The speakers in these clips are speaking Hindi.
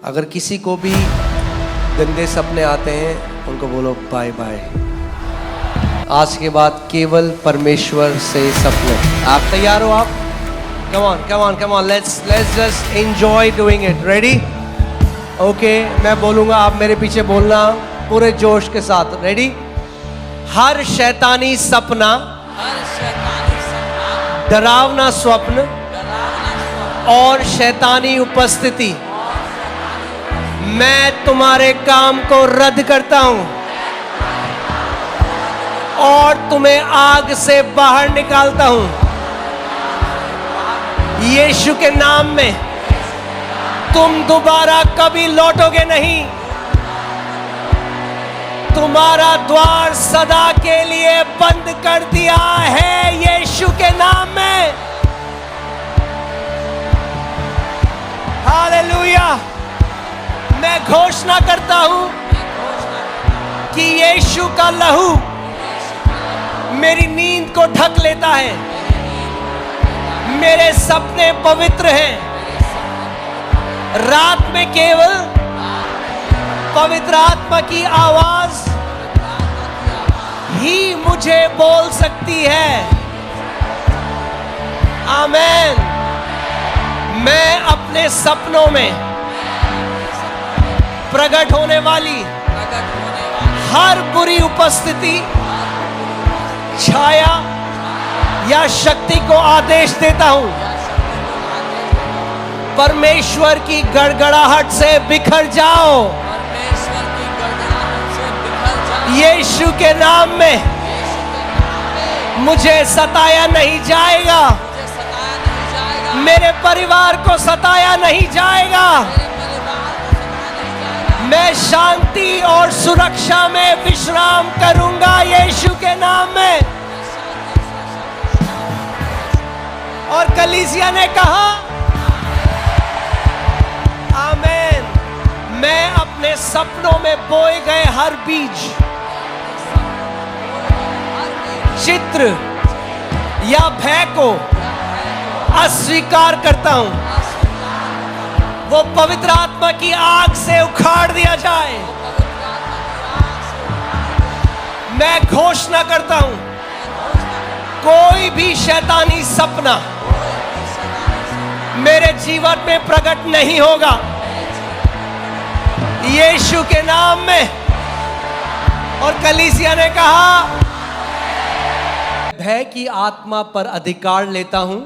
अगर किसी को भी गंदे सपने आते हैं उनको बोलो बाय बाय। आज के बाद केवल परमेश्वर से सपने। आप तैयार हो? आप come on let's just enjoy doing it. Ready? Okay, मैं बोलूंगा, आप मेरे पीछे बोलना पूरे जोश के साथ। रेडी? हर शैतानी सपना, डरावना स्वप्न और शैतानी उपस्थिति, मैं तुम्हारे काम को रद्द करता हूं और तुम्हें आग से बाहर निकालता हूं। यीशु के नाम में तुम दोबारा कभी लौटोगे नहीं। तुम्हारा द्वार सदा के लिए बंद कर दिया है यीशु के नाम में। हालेलुया। मैं घोषणा करता हूं कि यीशु का लहू मेरी नींद को ढक लेता है। मेरे सपने पवित्र हैं। रात में केवल पवित्र आत्मा की आवाज ही मुझे बोल सकती है। आमीन। मैं अपने सपनों में प्रकट होने वाली हर बुरी उपस्थिति, छाया या शक्ति को आदेश देता हूं, परमेश्वर की गड़गड़ाहट से बिखर जाओ। यीशु के नाम में मुझे सताया नहीं जाएगा। मेरे परिवार को सताया नहीं जाएगा। मैं शांति और सुरक्षा में विश्राम करूंगा यीशु के नाम में। और कलीसिया ने कहा आमीन। मैं अपने सपनों में बोए गए हर बीज, चित्र या भय को अस्वीकार करता हूं। वो पवित्र आत्मा की आग से उखाड़ दिया जाए। मैं घोषणा करता हूं, कोई भी शैतानी सपना मेरे जीवन में प्रकट नहीं होगा यीशु के नाम में। और कलीसिया ने कहा भय की आत्मा पर अधिकार लेता हूं।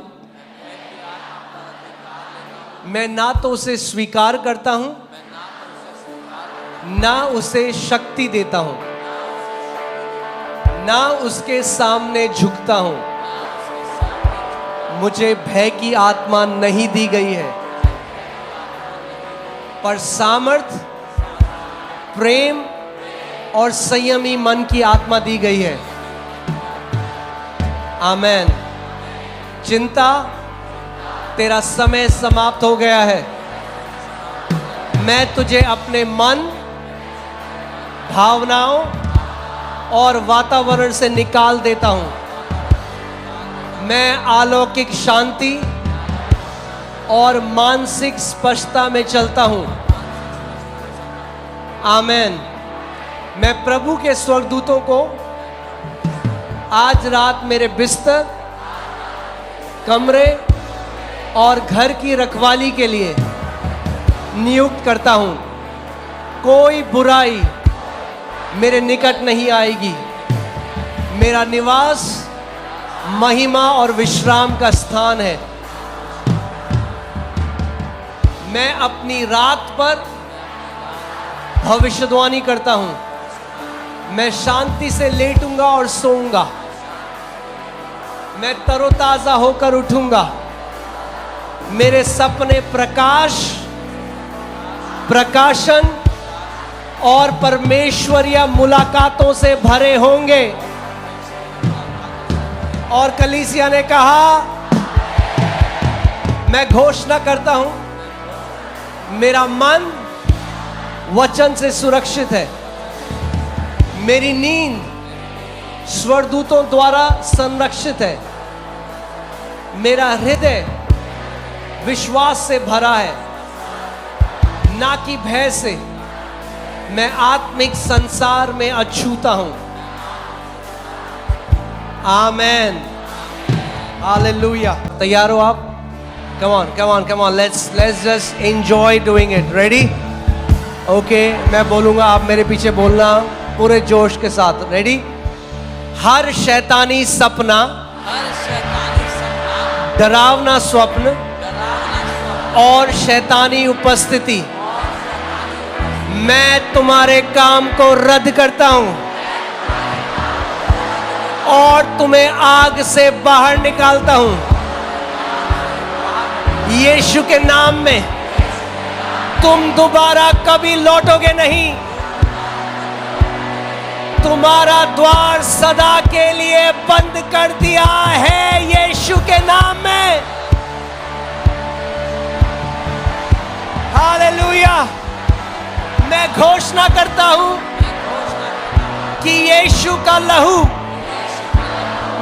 मैं ना तो उसे स्वीकार करता हूं, ना उसे शक्ति देता हूं, ना उसके सामने झुकता हूं। मुझे भय की आत्मा नहीं दी गई है, पर सामर्थ, प्रेम और संयमी मन की आत्मा दी गई है। आमीन। चिंता, तेरा समय समाप्त हो गया है। मैं तुझे अपने मन, भावनाओं और वातावरण से निकाल देता हूं। मैं अलौकिक शांति और मानसिक स्पष्टता में चलता हूं। आमीन। मैं प्रभु के स्वर्गदूतों को आज रात मेरे बिस्तर, कमरे और घर की रखवाली के लिए नियुक्त करता हूं। कोई बुराई मेरे निकट नहीं आएगी। मेरा निवास महिमा और विश्राम का स्थान है। मैं अपनी रात पर भविष्यवाणी करता हूं। मैं शांति से लेटूंगा और सोऊंगा। मैं तरोताजा होकर उठूंगा। मेरे सपने प्रकाश, प्रकाशन और परमेश्वरीय मुलाकातों से भरे होंगे। और कलीसिया ने कहा मैं घोषणा करता हूं, मेरा मन वचन से सुरक्षित है। मेरी नींद स्वर्गदूतों द्वारा संरक्षित है। मेरा हृदय विश्वास से भरा है। ना कि भय से मैं आत्मिक संसार में अछूता हूं। आमेन, हालेलुया। तैयार हो आप? Come on come on come on, let's just enjoy doing it. Ready? Okay, मैं बोलूंगा, आप मेरे पीछे बोलना पूरे जोश के साथ। रेडी? हर शैतानी सपना, डरावना स्वप्न और शैतानी उपस्थिति मैं तुम्हारे काम को रद्द करता हूं और तुम्हें आग से बाहर निकालता हूं। यीशु के नाम में तुम दोबारा कभी लौटोगे नहीं। तुम्हारा द्वार सदा के लिए बंद कर दिया है यीशु के नाम में। हालेलुया। मैं घोषणा करता हूं कि यीशु का लहू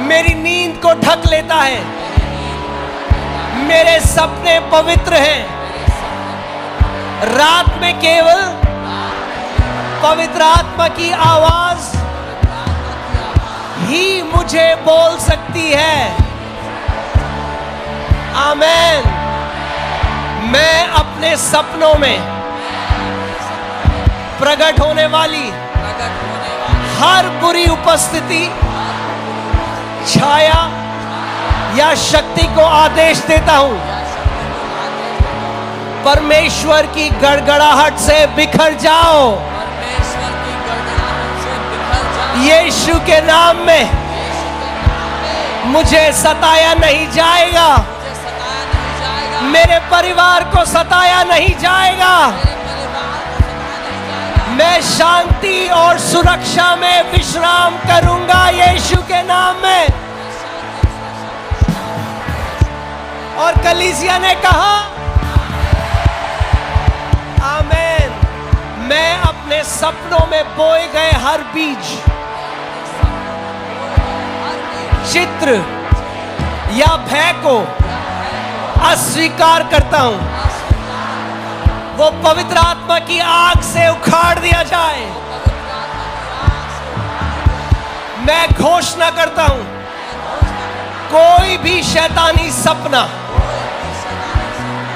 मेरी नींद को ढक लेता है। मेरे सपने पवित्र हैं। रात में केवल पवित्र आत्मा की आवाज ही मुझे बोल सकती है। आमेन। मैं अपने सपनों में प्रकट होने वाली हर बुरी उपस्थिति, छाया या शक्ति को आदेश देता हूं, परमेश्वर की गड़गड़ाहट से बिखर जाओ। यीशु के नाम में मुझे सताया नहीं जाएगा। मेरे परिवार को सताया नहीं जाएगा। मैं शांति और सुरक्षा में विश्राम करूंगा यीशु के नाम में। और कलीसिया ने कहा आमेन। मैं अपने सपनों में बोए गए हर बीज, चित्र या भय को अस्वीकार करता हूं। वो पवित्र आत्मा की आग से उखाड़ दिया जाए। मैं घोषणा करता हूं, कोई भी शैतानी सपना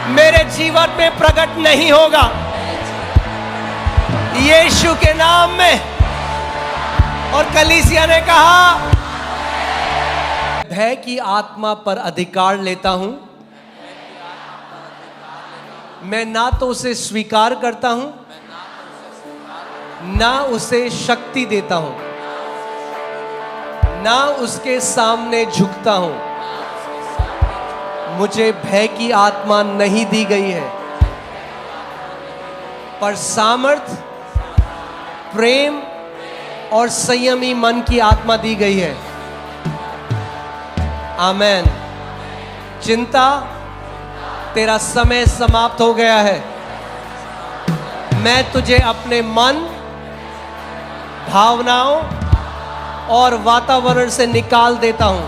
मेरे जीवन में प्रकट नहीं होगा यीशु के नाम में। और कलीसिया ने कहा भय की आत्मा पर अधिकार लेता हूं। मैं ना तो उसे स्वीकार करता हूं, ना उसे शक्ति देता हूं, ना उसके सामने झुकता हूं। मुझे भय की आत्मा नहीं दी गई है, पर सामर्थ, प्रेम और संयमी मन की आत्मा दी गई है। आमेन। चिंता, तेरा समय समाप्त हो गया है। मैं तुझे अपने मन, भावनाओं और वातावरण से निकाल देता हूं।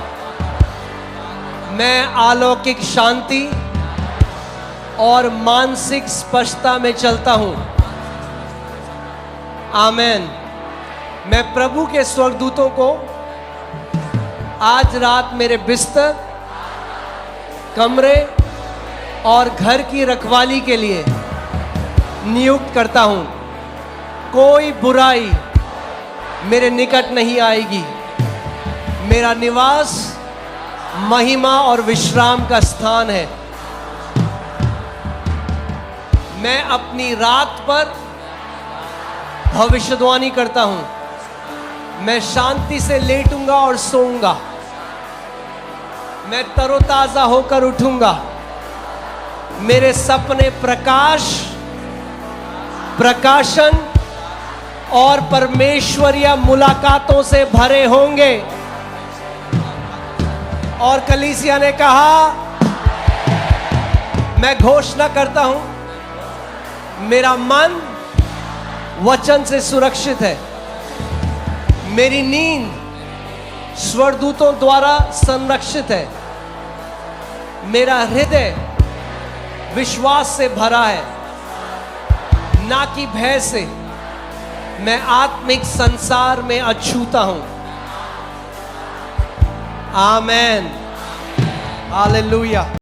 मैं अलौकिक शांति और मानसिक स्पष्टता में चलता हूं। आमेन। मैं प्रभु के स्वर्गदूतों को आज रात मेरे बिस्तर, कमरे और घर की रखवाली के लिए नियुक्त करता हूं। कोई बुराई मेरे निकट नहीं आएगी। मेरा निवास महिमा और विश्राम का स्थान है। मैं अपनी रात पर भविष्यवाणी करता हूं। मैं शांति से लेटूंगा और सोऊंगा। मैं तरोताजा होकर उठूंगा। मेरे सपने प्रकाश, प्रकाशन और परमेश्वरीय मुलाकातों से भरे होंगे। और कलीसिया ने कहा मैं घोषणा करता हूं, मेरा मन वचन से सुरक्षित है। मेरी नींद स्वर्गदूतों द्वारा संरक्षित है। मेरा हृदय विश्वास से भरा है। ना कि भय से मैं आत्मिक संसार में अछूता हूं। आमेन, हालेलुया।